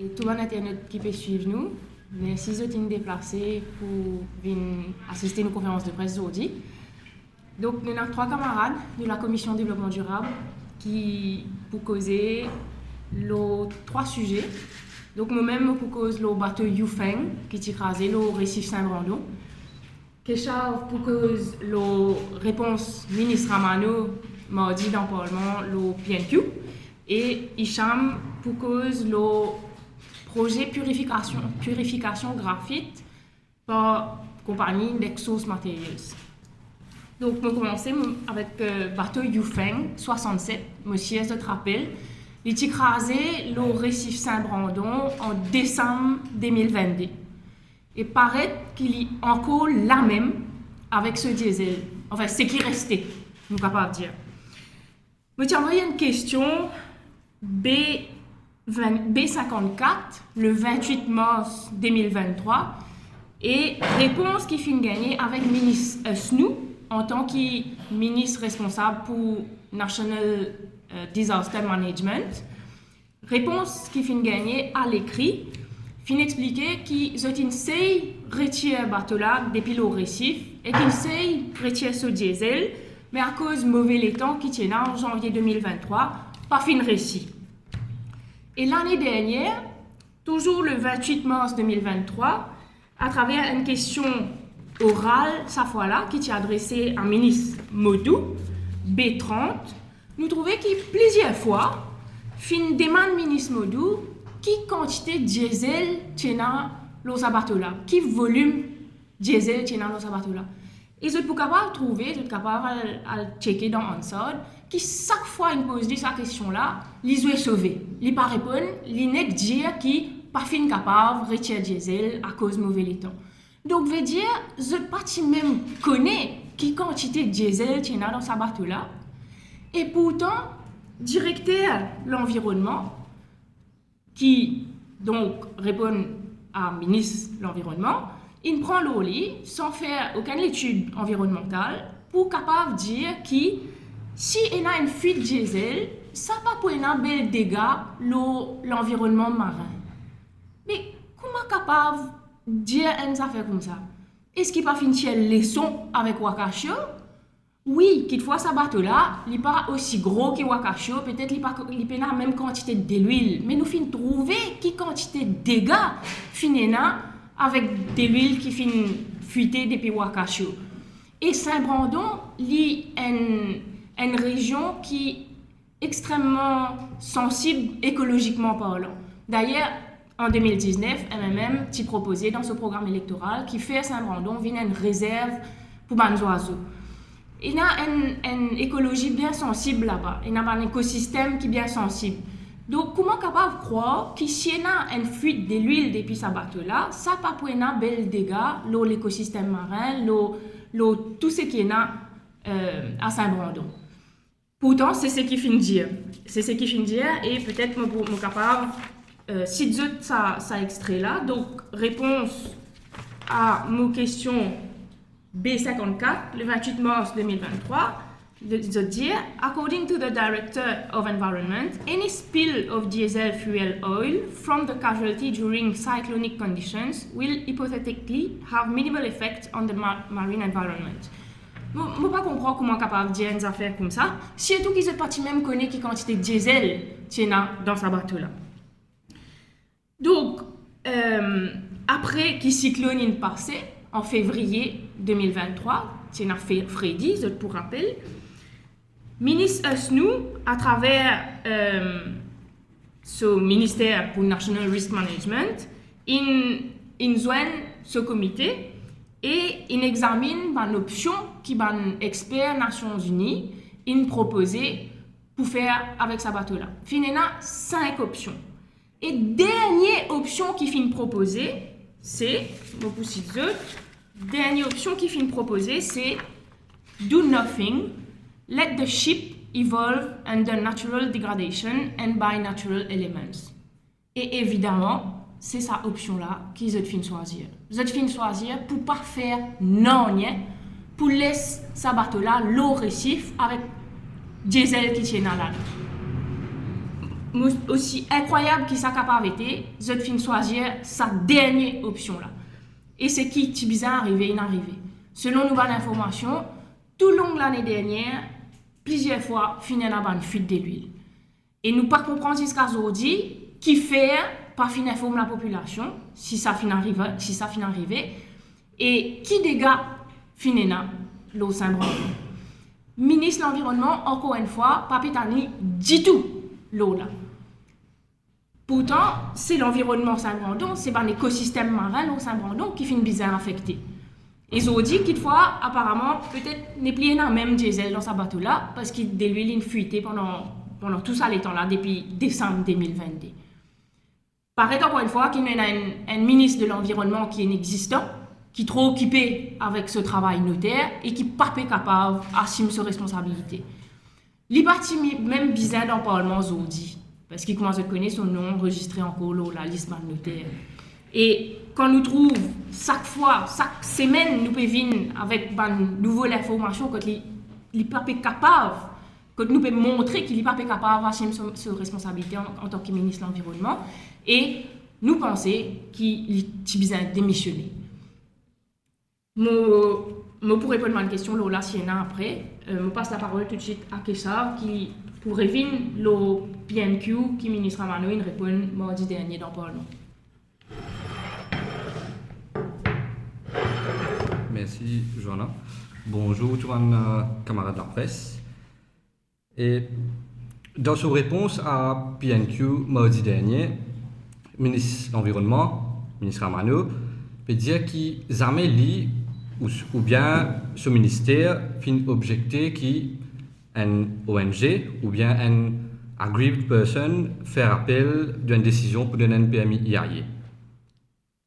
Et tout le monde internet qui peut suivre nous. Merci de vous déplacer pour venir assister à nos conférences de presse aujourd'hui. Donc, nous avons 3 camarades de la Commission développement durable qui pour causer les 3 sujets. Donc, moi-même, pour causer le bateau Yufeng qui est écrasé le récif Saint-Brandon. Keshav pour cause la réponse ministre Ramano mardi dans le Parlement, le PNQ. Et Hicham pour cause le projet purification graphite par compagnie Nexus Materials. Donc, nous commençons avec le bateau Yufeng 67, monsieur se rappelle. Il est écrasé le récif Saint-Brandon en décembre 2022. Et paraît qu'il est encore là même avec ce diesel. Enfin, c'est qui restait, nous ne pouvons pas dire. Je vais envoyer une question B54 le 28 mars 2023 et réponse qui finit gagner avec ministre Snou en tant que ministre responsable pour National Disaster Management. Réponse qui finit gagner à l'écrit fin expliquer qu'ils ont essayé de retirer le bateau là depuis le récif et qu'ils essayent de retirer ce diesel, mais à cause de mauvais temps qui tient en janvier 2023, pas fin récit. Et l'année dernière, toujours le 28 mars 2023, à travers une question orale, cette fois-là, qui est adressée à ministre Modou, B30, nous trouvons que plusieurs fois, fin demande ministre Modou, qui quantité de diesel tient dans le bateau là, qui volume diesel tient dans le bateau là. Et vous êtes capable de trouver, vous êtes capable de checker dans Ansard, qui chaque fois il pose cette question là, ils sont sauvés. Ils ne pas répondre, ils ne dire qui pas fin capable de retirer diesel à cause de mauvais temps. Donc veut dire, vous n'êtes pas même connaît qui quantité de diesel tient dans ce bateau là. Et pourtant, directeur de l'environnement qui donc répond à ministre de l'Environnement, il prend l'eau sans faire aucune étude environnementale pour capable dire que si il y a une fuite diesel, ça ne va pas pour un bel dégât l'environnement marin. Mais comment capable dire une affaire comme ça? Est-ce qu'il pas finir une leçon avec Wakasho? Oui, quelquefois ce bateau-là, il n'est pas aussi gros que Wakasho, peut-être il n'a pas la même quantité d'huile, mais nous finissons trouver quelle quantité de dégâts finina avec de l'huile qui finit fuiter depuis Wakasho. Et Saint-Brandon, est une région qui est extrêmement sensible écologiquement parlant. D'ailleurs, en 2019, MMM a proposé dans ce programme électoral qui fait à Saint-Brandon une réserve pour les oiseaux. Il y a une écologie bien sensible là-bas. Il y a un écosystème qui est bien sensible. Donc, comment capable de croire que s'il y a une fuite de l'huile depuis ce bateau-là, ça ne va pas avoir un bel dégât sur l'écosystème marin, tout ce qui est à Saint-Brandon. Pourtant, c'est ce qu'il finit dire. C'est ce qu'il finit dire et peut-être que je suis capable si tu as ça extrait-là. Donc, réponse à mon question B54, le 28 mars 2023, de dire, according to the Director of Environment, any spill of diesel fuel oil from the casualty during cyclonic conditions will hypothetically have minimal effect on the marine environment. Je ne peux pas comprendre comment on est capable de dire une affaire comme ça, surtout qu'ils ne pas même connaître quelle quantité de diesel qu'il y a dans ce bateau-là. Donc, après que cyclone est passé, en février 2023, c'est une affaire Freddy, pour rappel, ministre Snou, à travers ce ministère pour National Risk Management, il joint ce comité et il examine une option qui un expert Nations Unies il proposé pour faire avec ce bateau-là. Il y a 5 options. Et dernière option qui finit proposée, c'est, dernière option qui finit proposée, c'est do nothing, let the ship evolve under natural degradation and by natural elements. Et évidemment, c'est cette option-là qu'ils ont fin choisir. Ils ont fin choisir pour pas faire non rien, pour laisser ce bateau-là l'eau récif avec diesel qui tient dans la aussi incroyable qu'il soit capable été, je fin choisir sa dernière option là. Et c'est qui Tibizan arrivé, inarrivé. Selon nous l'information, tout le long de l'année dernière, plusieurs fois, fini dans une fuite de l'huile. Et nous pas comprendre jusqu'à aujourd'hui qui fait pas fin informer la population si ça fin arrivé, et qui dégâts fini dans l'eau Saint-Brandon. Ministre de l'Environnement, encore une fois, pas pétani du tout l'eau là. Pourtant, c'est l'environnement Saint-Brandon, c'est un écosystème marin l'eau Saint-Brandon qui finit bizarre affecté. Ils ont dit qu'il fois, apparemment, peut-être n'est plus un même diesel dans sa bateau là, parce qu'il de l'huile une fuité pendant tout ça les temps là, depuis décembre 2022. Paraît encore une fois qu'il y a un ministre de l'Environnement qui est inexistant, qui est trop occupé avec ce travail notaire et qui n'est pas capable d'assumer ses responsabilités. Les partis même bizarre dans le Parlement ont dit, parce qu'il commence à connaître son nom enregistré en colo, la liste de notaire. Et quand nous trouvons, chaque fois, chaque semaine, nous pouvons venir avec une nouvelle information que il n'est pas capable, que nous pouvons montrer qu'il n'est pas capable d'assumer ses responsabilités en tant que ministre de l'Environnement. Et nous pensons qu'il est besoin de démissionner. Je pourrais répondre à une question, là, s'il y en a après. Je passe la parole tout de suite à Kessar, qui pourrait venir le PNQ, qui ministre Amano, une réponse mardi dernier dans le Parlement. Merci, Joanna. Bonjour, tout le monde, camarades de la presse. Et dans sa réponse à PNQ mardi dernier, le ministre de l'Environnement, ministre Amano, peut dire qu'il jamais lit ou bien ce ministère fin objecté qui un ONG ou bien un aggrieved person faire appel d'une décision pour donner un permis IAE.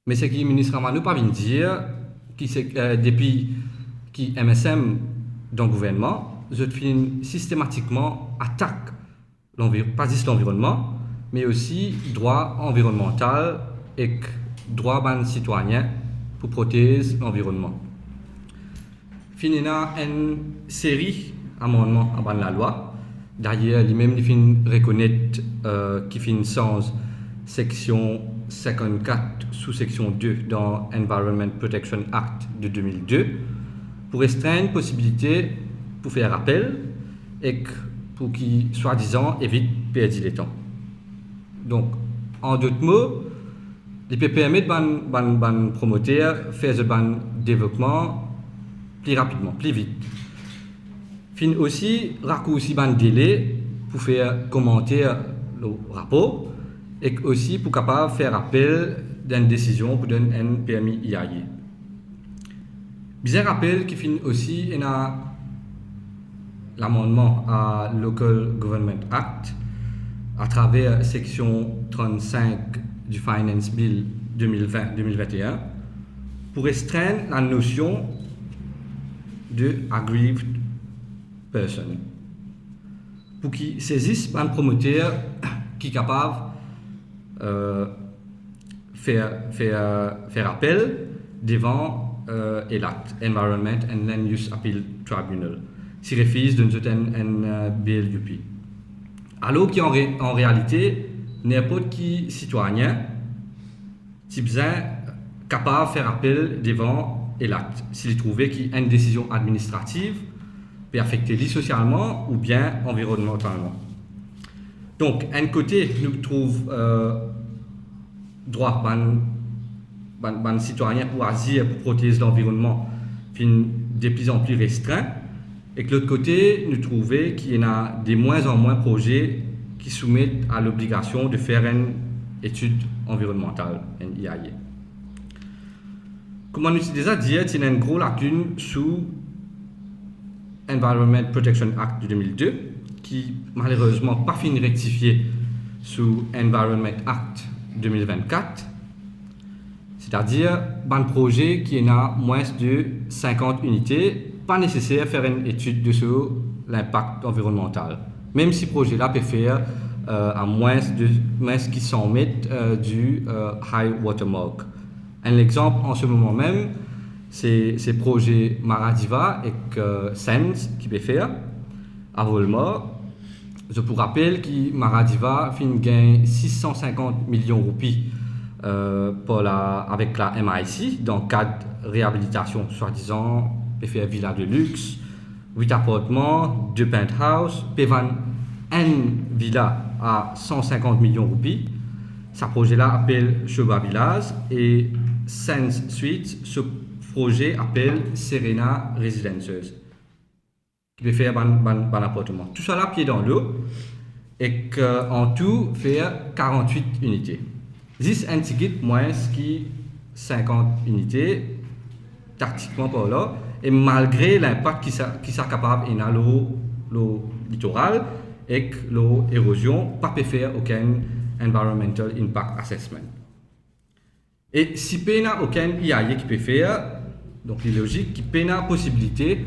Mais ce que le ministre Amano pas vient dire, qui depuis qui MSM dans le gouvernement, je finis systématiquement attaque pas juste l'environnement, mais aussi droit environnemental et droit ban citoyen pour protéger l'environnement. Finina une série d'amendements à la loi. D'ailleurs, les mêmes reconnaissent qui fin sens section 54 sous-section 2 dans Environment Protection Act de 2002 pour restreindre la possibilité pour faire appel et pour qui, soi-disant, évite de perdre le temps. Donc, en d'autres mots, les PPME de promoteurs font le développement plus rapidement, plus vite. Fin aussi, raccourci le délai pour faire commenter le rapport et aussi pour capable faire appel d'une décision pour donner un permis IAE. Bizarre rappel qui finit aussi l'amendement à Local Government Act à travers section 35 du Finance Bill 2020-2021 pour restreindre la notion de aggrieved person pour qu'ils saisissent un promoteur qui est capable faire appel devant ELAT, Environment and Land Use Appeal Tribunal, s'il refuse de donner un BLUP. Alors qu'en réalité, n'importe qui citoyen est capable de faire appel devant ELAT, s'il trouvait qu'il y a une décision administrative peut affecter lui socialement ou bien environnementalement. Donc, d'un côté, nous trouvons droit ban citoyen pour agir pour protéger l'environnement de plus en plus restreint, et que de l'autre côté, nous trouvons qu'il y a de moins en moins de projets qui soumettent à l'obligation de faire une étude environnementale, une IAE. Comme on a déjà dit, il y a une grosse lacune sous Environment Protection Act de 2002, qui malheureusement pas fini rectifié sous Environment Act 2024, c'est-à-dire un projet qui a moins de 50 unités, pas nécessaire de faire une étude sur l'impact environnemental, même si le projet-là peut faire à moins de 100 mètres du high watermark. Un exemple en ce moment même, c'est le projet Maradiva et Sens qui peut faire à Volmar, Je vous rappelle que Maldives fin gagne 650 millions de roupies avec la MIC dans le cadre de réhabilitation, soi-disant, faire villa de luxe, 8 appartements, 2 penthouses, Pévan une villa à 150 millions de roupies. Ce projet-là appelle Shoba Villas et Sense Suite, ce projet appelle Serena Residences, qui peut faire un appartement. Tout ça là, pied dans l'eau, et en tout, faire 48 unités. 10 antiquités moins que 50 unités, tactiquement par là, et malgré l'impact qui sont capable de le littoral et l'érosion, pas peut faire aucun environmental impact assessment. Et si il n'y a aucun IAE qui peut faire, donc il est logique qu'il y a une possibilité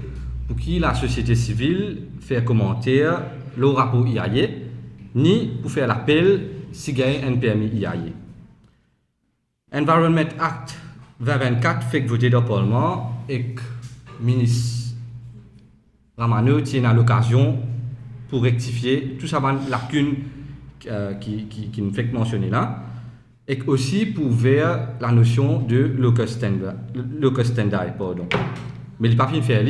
pour que la société civile fasse commentaire le rapport IAE, ni pour faire l'appel si il y a un permis IAE. Environment Act 2024 fait que voter dans le Parlement et que le ministre Ramano tient à l'occasion pour rectifier tout ça, les lacunes qui nous fait mentionner là, et aussi pour vers la notion de locus standi. Mais il pas fin faire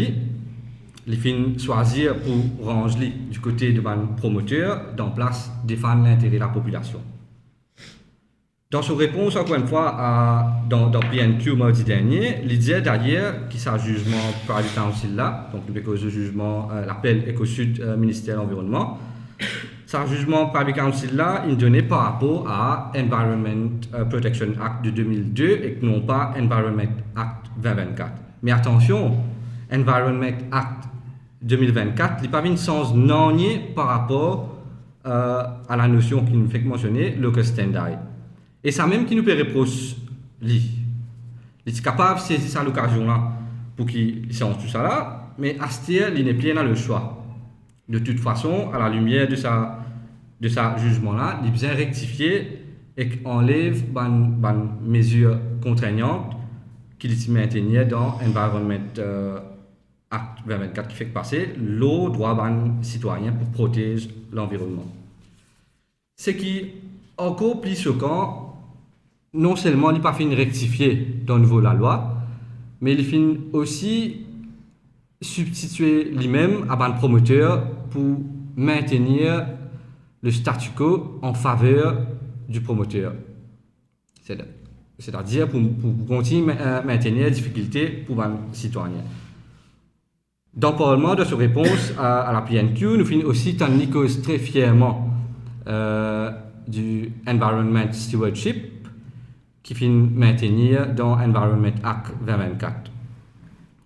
il fin choisir pour ranger du côté de promoteur dans place défendre l'intérêt de la population. Dans sa réponse, encore une fois, dans PNQ mardi dernier, l'idée d'ailleurs qui s'est jugement Private Council là, donc le jugement, l'appel Éco-Sud ministère de l'Environnement, ce jugement Private Council là, il donnait par rapport à Environment Protection Act de 2002 et non pas Environment Act 2024. Mais attention, Environment Act 2024, il n'y a pas un sens non par rapport à la notion qui nous fait mentionner, locus standi. Et ça même qui nous peut reprocher, il est capable de saisir l'occasion là pour qu'il change tout ça là, mais à ce il n'est plus dans le choix. De toute façon, à la lumière de sa jugement là, il besoin rectifier et enlève les mesures contraignantes qu'il maintenait dans Environment Act 2024 qui fait passer le droit des citoyens pour protéger l'environnement. Ce qui encore plus choquant, non seulement il n'a pas fini de rectifier dans le niveau de la loi, mais il finit aussi substituer lui-même à un promoteur pour maintenir le statu quo en faveur du promoteur. C'est-à-dire pour continuer à maintenir la difficulté pour les citoyens. Dans le Parlement, de sa réponse à la PNQ, nous finissons aussi tenir cause très fièrement du Environment Stewardship qui finit maintenir dans Environment Act 2024.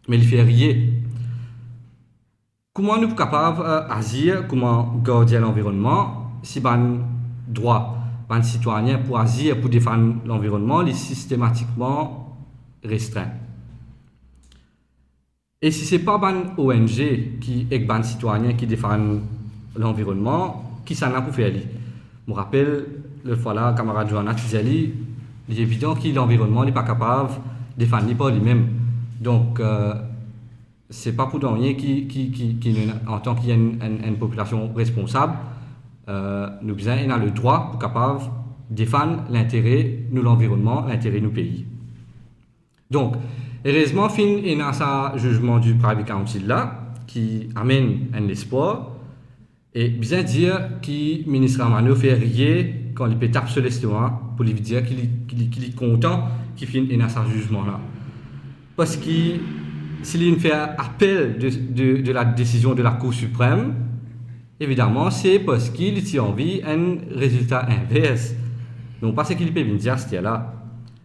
Mais il fait rien. Comment nous sommes capables d'agir comme gardiens de l'environnement si un droit, un citoyen pour agir, pour défendre l'environnement, est systématiquement restreint? Et si ce n'est pas une ONG qui est un citoyen qui défend l'environnement, qui s'en a pour faire? Je me rappelle, le fois là, camarade Johanna Tizeli, il est évident que l'environnement n'est pas capable de défendre par lui-même. Donc, ce n'est pas pour rien en tant qu'il y a une population responsable, nous avons le droit pour capable de défendre l'intérêt de l'environnement, l'intérêt de nos pays. Donc, heureusement, fin est dans ce jugement du Private Council là, qui amène un espoir, et bien dire que le ministre Ramano fait rien quand il peut taper sur l'estomac pour lui dire qu'il est content qu'il finisse dans ce jugement là. Parce que s'il fait appel de la décision de la Cour suprême, évidemment, c'est parce qu'il a envie un résultat inverse. Non pas ce qu'il peut dire à ce là.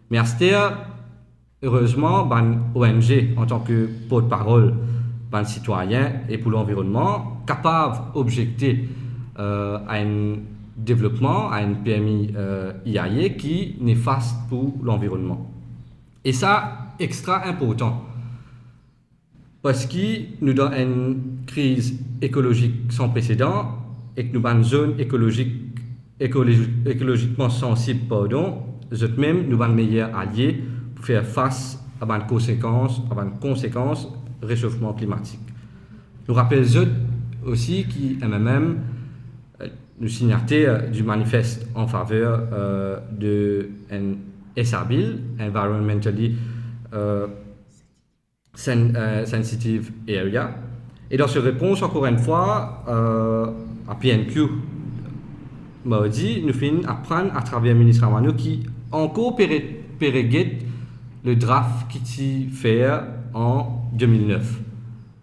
Mais à ce heureusement, ONG, en tant que porte-parole, citoyen et pour l'environnement, capable d'objecter à un développement, à un PMI IAE qui est néfaste pour l'environnement. Et ça, extra important. Parce que nous avons une crise écologique sans précédent et que nous avons une zone écologiquement sensible, même nous avons un meilleur allié pour faire face à une conséquence réchauffement climatique. Nous rappelons aussi que MMM nous signataires du manifeste en faveur de un SR Bill, Environmentally Sensitive Area. Et dans cette réponse, encore une fois, à PNQ, mardi, nous finissons apprendre à travers le ministre Amano qui encore péréguette le draft qui fait en 2009.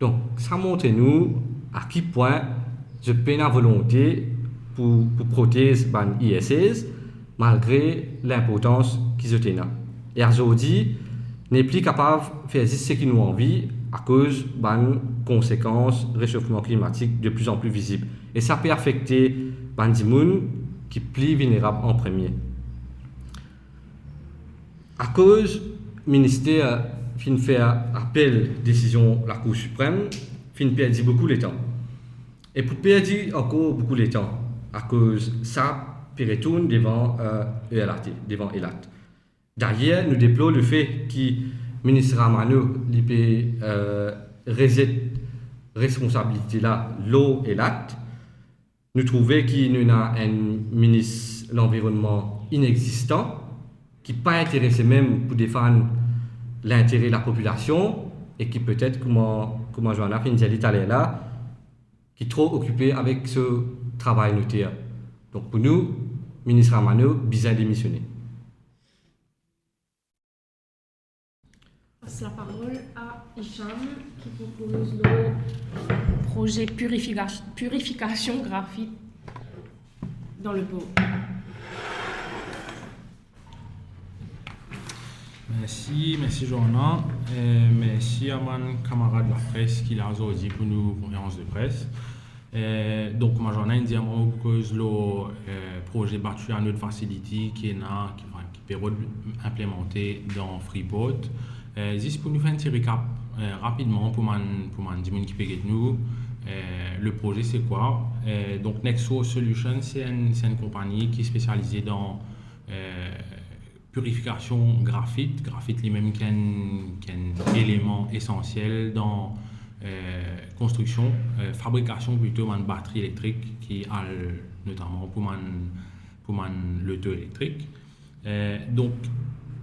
Donc, ça montre nous à quel point je peine à volonté pour protéger les ISS malgré l'importance qu'ils ont. Et aujourd'hui, n'est plus capable de faire ce qu'ils nous envie à cause des conséquences du réchauffement climatique de plus en plus visibles. Et ça peut affecter les gens qui sont plus vulnérables en premier. À cause du ministère fin faire appel décision de la Cour suprême, fin perdre beaucoup de temps. Et pour perdre encore beaucoup de temps, à cause ça, puis retourne devant ELAT, devant ELAT. D'ailleurs, nous déplorons le fait que le ministre Amano reset responsabilité là, l'eau et l'acte. Nous trouvons qu'il y a un ministre de l'Environnement inexistant, qui n'est pas intéressé même pour défendre l'intérêt de la population et qui peut-être, comme Johanna Finziali là, qui est trop occupé avec ce travail notaire. Donc pour nous, le ministre Amano, bizarre démissionner. Je passe la parole à Hicham qui propose le projet purification graphite dans le pot. Merci Johanna. Merci à mon camarade de la presse qui l'a aujourd'hui pour nous conférence de presse. Donc, ma journée dit à moi que le projet battu à notre facility qui peut implémenté dans Freeport. Juste pour nous faire un petit récap rapidement pour man dire qui peut nous. Le projet c'est quoi? Donc Nexo Solutions c'est une compagnie qui est spécialisée dans purification graphite. Graphite lui-même qui est un élément essentiel dans construction, fabrication plutôt de batteries électriques qui a notamment pour l'auto électrique. Donc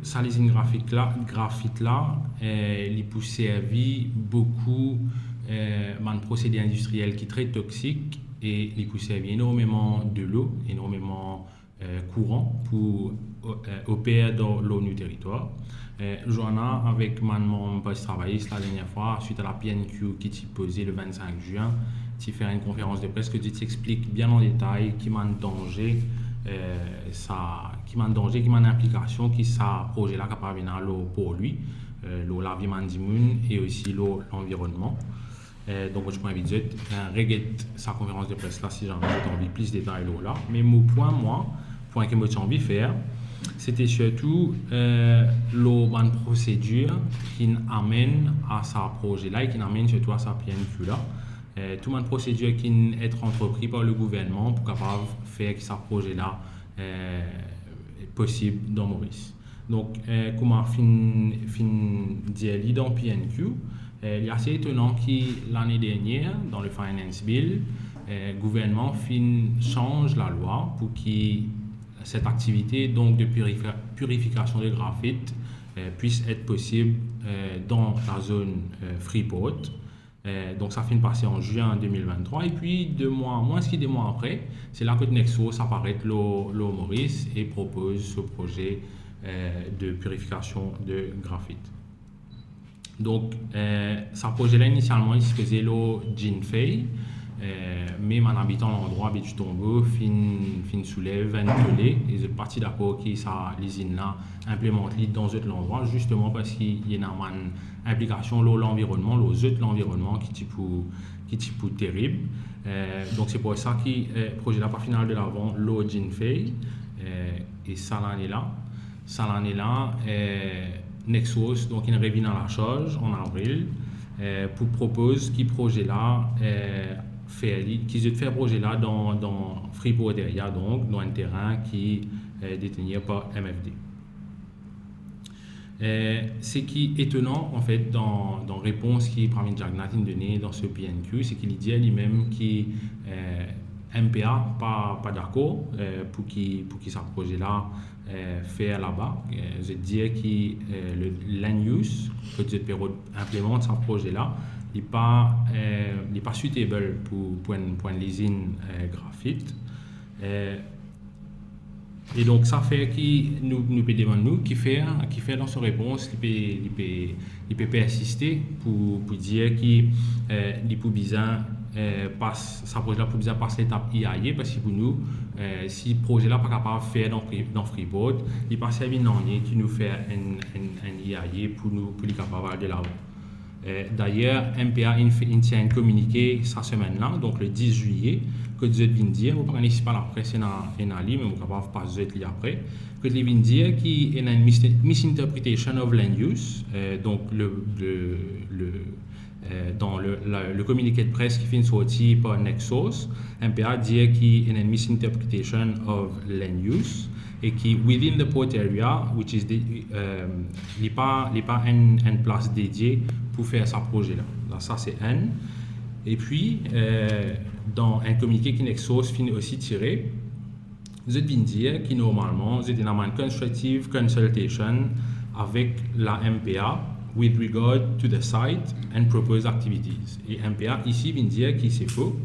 ça les graphite là il peut servir beaucoup de procédés industriels qui sont très toxiques et il peut servir énormément de l'eau, énormément courant pour opérer dans l'eau du territoire. Johanna, avec mon poste travailliste la dernière fois, suite à la PNQ qui s'est posée le 25 juin, tu fait une conférence de presse que tu t'expliques bien en détail qui m'a danger, qui m'a implication, qui ça projet là capable de l'eau pour lui, l'eau la vie et aussi l'eau l'environnement. Donc je peux inviter regarde sa conférence de presse là si j'ai envie plus de détails là. Mais mon point que j'ai envie de faire, c'était surtout la procédure qui amène à ce projet-là et qui amène surtout à sa PNQ-là. Toute la procédure qui est entreprise par le gouvernement pour capable faire que ce projet-là possible dans Maurice. Donc, comme on fin dit dans PNQ, il est assez étonnant que l'année dernière, dans le Finance Bill, le gouvernement change la loi pour que cette activité donc de purification de graphite puisse être possible dans la zone Freeport. Donc ça finit passer en juin 2023 et puis moins de 2 mois après, c'est là que Nexo apparaît l'eau Maurice et propose ce projet de purification de graphite. Donc ce projet-là initialement il se faisait l'eau Jinfei. Mais en habitant l'endroit habitué tombeau fin soulève un tollé et je suis parti d'accord que ça l'usine là implémente dans l'endroit justement parce qu'il y a une implication l'environnement l'environnement qui est terrible. Donc c'est pour ça que le projet là pas final de l'avant l'eau Jinfei et ça l'année là Nexos donc il revient à la charge en avril pour proposer qui projet là qui se fait projet là dans Freeport area, donc dans un terrain qui est détenu par MFD. Ce qui est étonnant en fait dans réponse qui Pramit Jagannath a donné dans ce PNQ, c'est qu'il dit lui-même que MPA pas d'accord pour qui ce projet-là fait là-bas. Je dirais que le land use que cette période implémente ce projet-là n'est pas suitable pour une usine graphite. Et donc ça fait que nous peut demander nous qui fait dans sa réponse il peut persister pour dire qu'il peut besoin passe ça projet là pour besoin passer l'étape IAE parce que pour nous si le projet là pas capable de faire dans Freeport il passe servir une année qui nous fait un IAE pour être capable de l'avant. D'ailleurs, MPA a un communiqué cette semaine-là, donc le 10 juillet, que vous venez de dire, vous ne parlez pas la presse et en ligne, mais vous ne pouvez pas lire après, que vous venez de dire qu'il y a une misinterpretation of land use, donc dans le communiqué de presse qui finit sorti par Nexos, MPA dit qu'il y a une misinterpretation of land use et qui within the port area, which is il n'y a pas une place dédiée pour faire ce projet-là. Donc ça c'est un. Et puis dans un communiqué qui Nexos finit aussi tiré, vous êtes bien dire que normalement vous êtes dans une constructive consultation avec la MPA with regard to the site and proposed activities. Et MPA ici vient dire que c'est faux.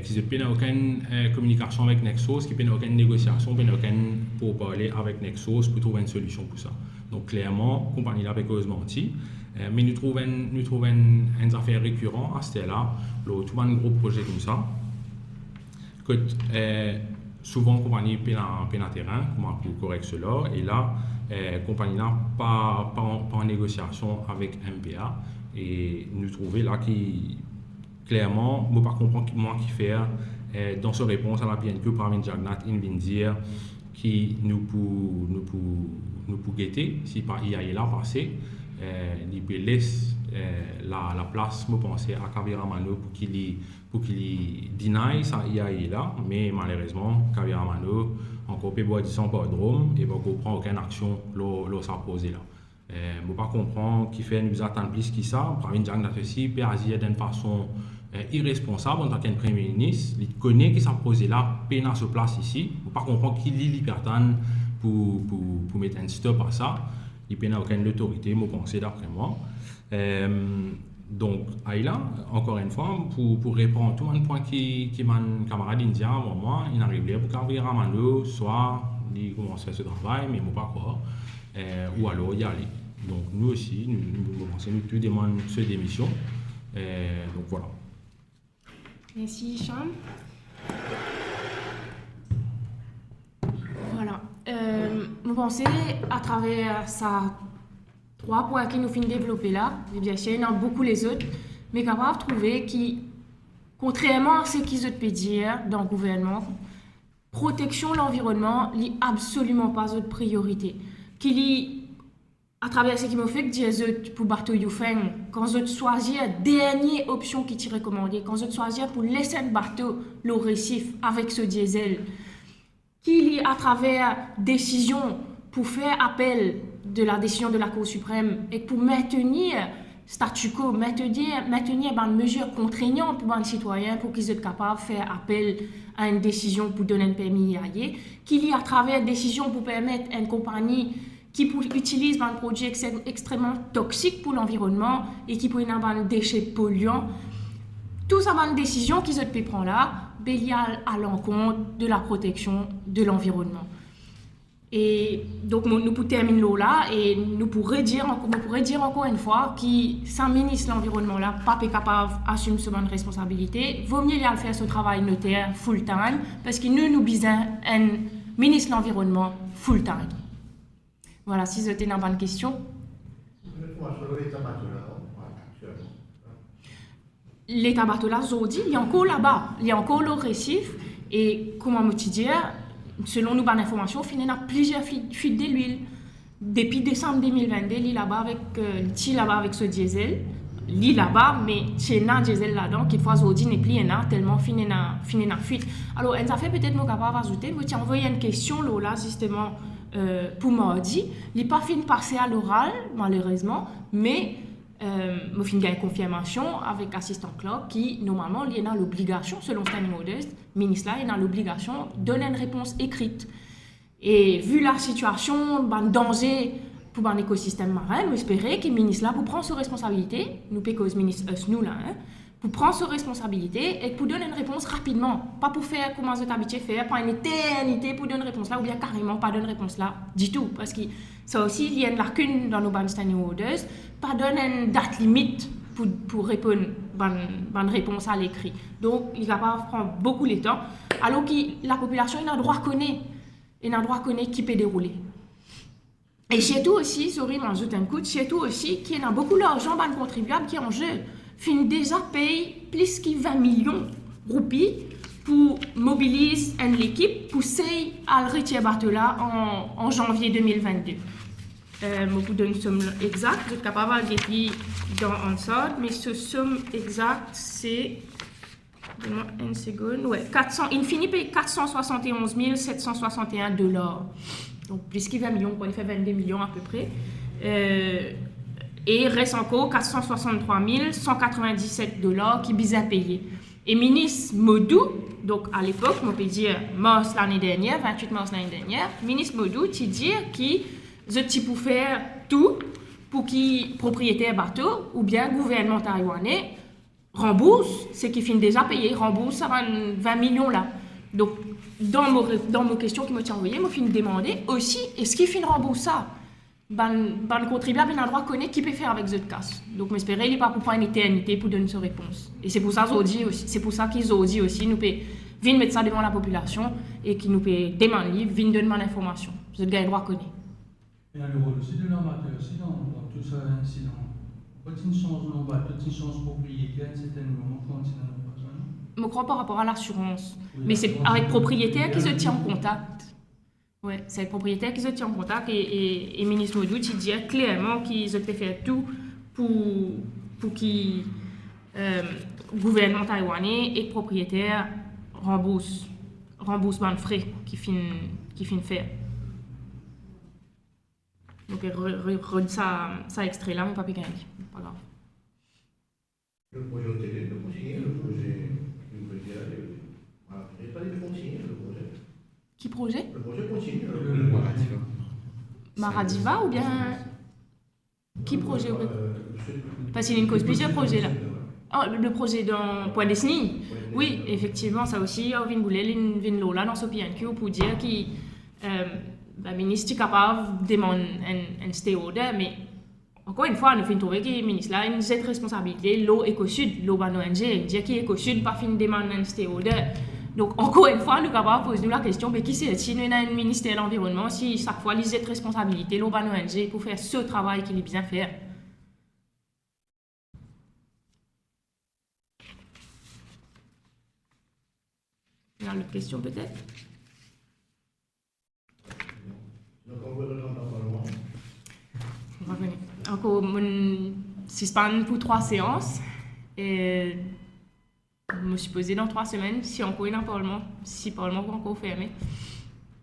Qu'ils n'ont aucune communication avec Nexos, qu'ils n'ont aucune négociation, qu'ils n'ont aucune pour parler avec Nexos pour trouver une solution pour ça. Donc clairement, la compagnie là avec menti, mais nous trouvons une affaire récurrente à ce là, tout un gros projet comme ça, que souvent la compagnie paie un terrain, comment pour correct cela, et là, la compagnie là pas en négociation avec MPA, et nous trouvons là qui clairement, je ne peux pas comprendre comment qui fait dans sa réponse à la PNQ par Jagnat, il vient dire qui nous pour guetter si par IA là passé, il peut laisser la place, je pense à Kaviramano pour qu'il deny ça IA là, mais malheureusement Kaviramano encore peu boire du sang par drôme et va comprendre aucune action l'eau ça posé là. Je ne peux pas comprendre qui fait nous attendre plus que ça, par Jagnat aussi peut agir d'une façon irresponsable en tant qu'un premier ministre, il connaît que ça posé là, peine à se place ici, il ne pas comprendre qu'il est libertin pour mettre un stop à ça, il n'a aucune autorité, je pense d'après moi. Donc, là, encore une fois, pour répondre à tout un point qui mon camarade indien avant moi, il arrive pour qu'Avir Ramano soit, il commence à faire ce travail, mais il ne pas croire, ou alors y aller. Donc, nous aussi, nous commençons, nous tous demandons ce démission. Donc, voilà. Merci, Hicham. Voilà. Nous pensons, à travers ça, 3 points qui nous finissent de développer là, et bien sûr, il y en a beaucoup les autres, mais capable de trouver qui, contrairement à ce qu'ils ont pu dire dans le gouvernement, protection de l'environnement n'est absolument pas une priorité. Qu'il y à travers ce qui me fait que dire pour Barto Yufeng, quand je choisis la dernière option qui t'est recommandée, quand je choisis pour laisser Barto le récif avec ce diesel, qu'il y a à travers décision pour faire appel de la décision de la Cour suprême et pour maintenir statu quo, maintenir une mesure contraignante pour les citoyens pour qu'ils soient capables de faire appel à une décision pour donner un permis IAE, qu'il y a à travers décision pour permettre à une compagnie qui utilise un produit extrêmement toxique pour l'environnement et qui peut avoir des déchets polluants. Tout ça, une décision qu'ils ont pu prendre là, bélial à l'encontre de la protection de l'environnement. Et donc, nous pouvons terminer là et nous pourrions dire encore une fois que sans ministre de l'environnement là, pas capable d'assumer cette responsabilité, vaut mieux aller faire ce travail notaire full-time parce que nous besoin un ministre de l'environnement full-time. Voilà, si c'était une bonne question. L'état Batola, Zodi, il y a encore là-bas, il y a encore le récif. Et comment me dire, selon nos bonnes informations, il y a plusieurs fuites de l'huile. Depuis décembre 2022, il est là-bas avec ce diesel. Il est là-bas, mais c'est un diesel là-dedans, qu'il faut Zodi n'est plus un tellement fini na fuite. Alors, elle a fait peut-être nous capable d'ajouter, mais tu as envoyé une question là, justement. Pour mardi, il n'est pas fini de passer à l'oral, malheureusement, mais je fin une confirmation avec l'assistant Clark qui, normalement, il a l'obligation, selon Standing Orders, le ministre là, il a l'obligation de donner une réponse écrite. Et vu la situation, le danger pour l'écosystème marin, nous espérons que le ministre là, pour prendre ses responsabilités, nous pécos ministre nous là, pour prendre ses responsabilités et pour donner une réponse rapidement. Pas pour faire comme vous êtes habitué à faire, pas une éternité pour donner une réponse là, ou bien carrément pas donner une réponse là du tout. Parce que ça aussi, il y a une lacune dans nos standing orders, pas donner une date limite pour répondre une réponse à l'écrit. Donc, il va pas prendre beaucoup de temps, alors que la population a le droit à connaître, qui peut dérouler. Et chez tout aussi, sorry, m'en ajoute un coup, chez tout aussi, qu'il y a beaucoup d'argent dans le contribuable qui est en jeu. Fin déjà paye plus que 20 millions de roupies pour mobiliser l'équipe pour essayer à le retirer bateau là en janvier 2022. Je vous donne une somme exacte, je suis capable de dire dans un sort, mais ce somme exacte c'est, donne-moi une seconde, ouais, il finit par 471 761 $. Donc plus que 20 millions, on fait 22 millions à peu près. Et il reste encore 463 197 $ qui bisent à payer. Et ministre Modou, donc à l'époque, on peut dire mars l'année dernière, 28 mars l'année dernière, ministre Modou, tu dis qu'il peut faire tout pour qu'il propriétaire bateau ou bien gouvernement taïwanais rembourse ce qui finit déjà payé, rembourse 20 millions là. Donc dans mes questions qui m'ont envoyées, je finis de demander aussi est-ce qu'il finit rembourser ça? Le contribuable a le droit de connaître qui peut faire avec cette casse. Donc, j'espère qu'il n'est pas pour prendre une éternité pour donner sa réponse. Et c'est pour ça qu'ils ont dit aussi, nous pouvons venir mettre ça devant la population et qu'ils nous pouvons demander, venir donner l'information. Vous avez le droit de connaître. Il y a le rôle aussi de l'armateur aussi dans tout ça incident. Quand il change de bateau, il change de propriétaire, à un certain moment, quand il n'a pas besoin. Je crois par rapport à l'assurance. Oui, mais c'est avec propriétaire qui se tient en oui. contact. Oui, c'est le propriétaire qui se tient en contact et ministre Modou, il dit clairement qu'ils ont fait tout pour que le gouvernement taïwanais et le propriétaire remboursent les frais qui finissent faire. Donc, ça extrait là, mais pas gagné. Pas grave. Le projet hôtelier, le continuer, le projet immobilier, voilà. Il n'y a pas de continuer le projet. Qui projet? Le projet continue. Maradiva ou bien qui projet? Parce qu'il y a une cause plusieurs projets là. Oh, le projet dans Point Destiny. Oui, effectivement, ça aussi, on vient là dans ce PNQ pour dire que le ministre est capable de demander un stay order, mais encore une fois, nous finissons trouver que le ministre là a une cette responsabilité, l'eau éco-sud, l'eau ban ONG, dire qu'il éco-sud pas fin de demander un stay order. Donc, encore une fois, nous sommes capables de poser la question, mais qui c'est si nous avons un ministère de l'Environnement, si chaque fois, ils ont cette responsabilité, l'eau ban ONG, pour faire ce travail qu'il est bien fait. Il y a une autre question peut-être? Donc, on veut le Parlement. On va venir. Encore, mon suspend pour 3 séances. Et je me suis posé dans 3 semaines si encore il y a un Parlement, si le Parlement est encore fermé.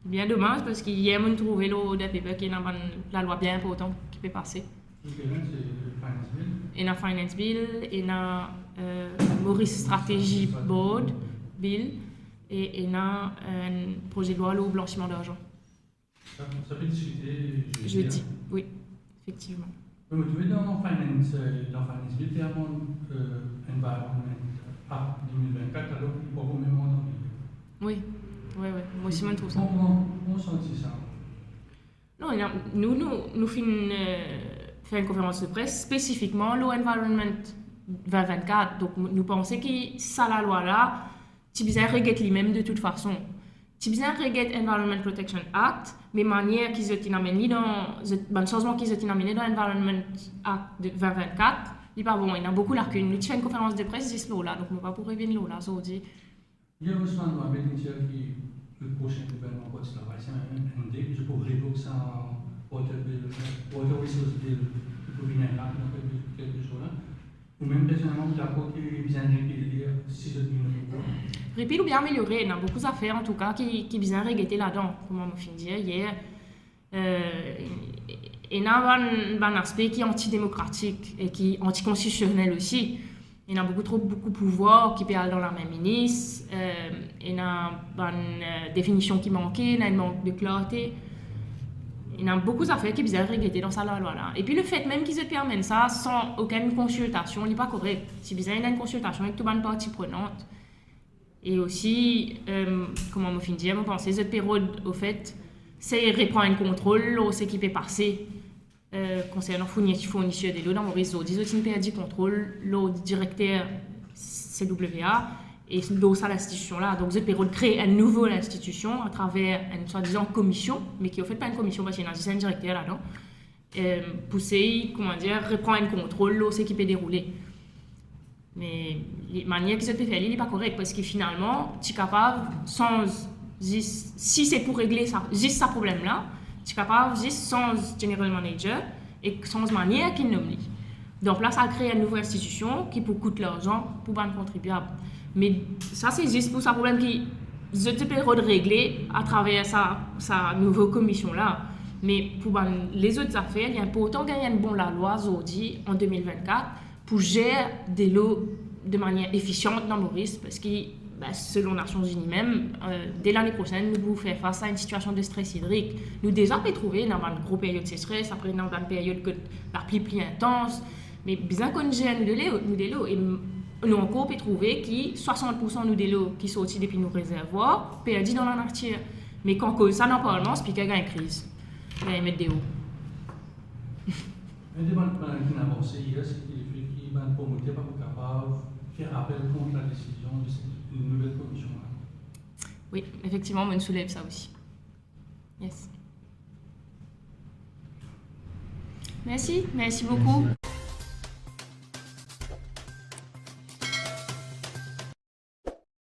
Bien dommage parce qu'hier, on a trouvé le paper qui est dans la loi bien importante qui peut passer. Et dans Finance Bill, et dans Maurice Strategy Board Bill, et dans un projet de loi au blanchiment d'argent. Ça peut discuter Jeudi, oui, effectivement. Mais vous trouvez dans Finance Bill, il y a un Environment Act 2024, alors pas au même moment. Oui. Moi aussi, je trouve ça. Comment sent-il ça? Non, nous faisons une conférence de presse spécifiquement Law Environment 2024. Donc, nous pensons que ça, la loi là, tu as besoin de regarder lui-même de toute façon. Tu as besoin de regarder Environment Protection Act, mais manière qu'ils ont amené dans le changement qu'ils ont amené dans Environment Act de 2024, il n'est pas bon. Il y a beaucoup de lacunes. Nous faisons une conférence de presse c'est ce là, donc on ne va pas pour revenir là, ça dit. Il y a aussi un doigt avec le prochain gouvernement pour le travail, c'est un MD, je pourrais révoquer ça en Water Resource Bill pour venir là, dans quelques jours là. Ou même personnellement, vous d'accord qu'il y a besoin de réguler si je dis non. Répile ou bien améliorer, il y a beaucoup d'affaires en tout cas qui bien regretter là-dedans, comme on m'a dit hier. il y a un aspect qui est antidémocratique et qui est anticonstitutionnel aussi. Il y a beaucoup de pouvoirs qui perdent dans la même ministre. Il y a une définition qui manquait, il y a un manque de clarté. Il y a beaucoup d'affaires qui sont bizarres regrettées dans cette loi-là. Et puis le fait même qu'ils se permettent ça sans aucune consultation, n'est pas correct. C'est bizarre, il y a une consultation avec toutes les parties prenantes. Et aussi, comment on finit, je pense que cette période, au fait, c'est reprendre un contrôle de ce qui peut passer concernant fournisseur de l'eau dans le réseau. Disons qu'ils perdent le contrôle, le directeur CWA, et dans cette institution-là. Donc, cette période crée une nouvelle institution à travers une soi-disant commission, mais qui en fait pas une commission parce qu'il y a un directeur là-dedans, pour reprendre un contrôle de ce qui peut dérouler. Mais la manière que ça peut faire, il n'est pas correct parce que finalement, tu es capable, si c'est pour régler ça, juste ce problème-là, tu es capable, juste sans general manager et sans manière qu'il nomme. Donc là, ça crée une nouvelle institution qui peut coûter l'argent pour les contribuables. Mais ça, c'est juste pour ce problème qui peut régler à travers sa nouvelle commission-là. Mais pour les autres affaires, il est important de gagner une bonne loi aujourd'hui, en 2024, pour gérer des lots de manière efficiente dans Maurice, parce que selon les Nations Unies même, dès l'année prochaine, nous devons faire face à une situation de stress hydrique. Nous déjà peut trouver dans une grosse période de sécheresse, après dans une période que la pluie plus intense, mais bien qu'on gère nous de l'eau, et nous encore peut trouver que 60% de l'eau qui sortit depuis nos réservoirs perdus dans la nature. Mais quand cause ça dans le Parlement, c'est qu'il y a une crise. Il y a mettre des eaux. Un débat qui a avancé hier, c'est que les promoteurs ne sont pas capables de faire appel contre la décision de cette nouvelle commission-là. Oui, effectivement, on soulève ça aussi. Yes. Merci beaucoup.